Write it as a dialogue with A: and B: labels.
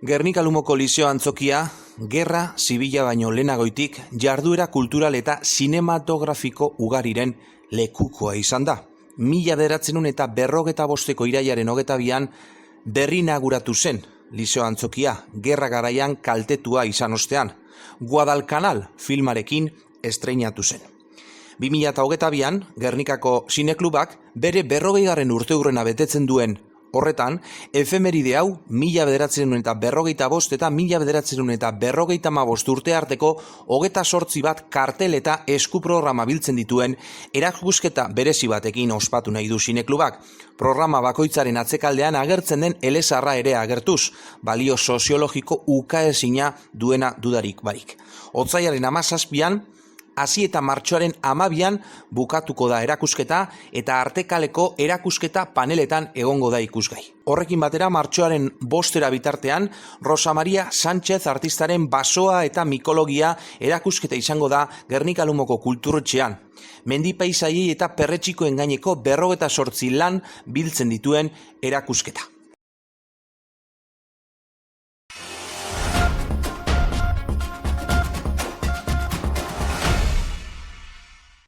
A: Gernika Lumoko Liseo Antzokia, gerra zibila baino lehenagoitik jarduera kultural eta sinematografiko ugariren lekukoa izan da. 1945ko irailaren 22an berri inauguratu zen Liseo Antzokia, gerra garaian kaltetua izan ostean. Guadalcanal filmarekin estreinatu zen. 2022an Gernikako Sineklubak bere 40. urteurrena betetzen duen horretan, efemeride hau 1945 eta 1955 urte arteko 28 bat kartel eta eskuprograma biltzen dituen erakusketa berezi batekin ospatu nahi du Sineklubak. Programa bakoitzaren atzekaldean agertzen den elezarra ere agertuz, balio soziologiko ukaezina duena dudarik barik. Otsailaren 17an, hasi eta martxoaren 12an bukatuko da erakusketa eta artekaleko erakusketa paneletan egongo da ikusgai. Horrekin batera martxoaren 5 bitartean Rosa Maria Sánchez artistaren basoa eta mikologia erakusketa izango da Gernika Lumoko kulturetxean. Mendi paisaiei eta perretxikoen gaineko 58 lan biltzen dituen erakusketa.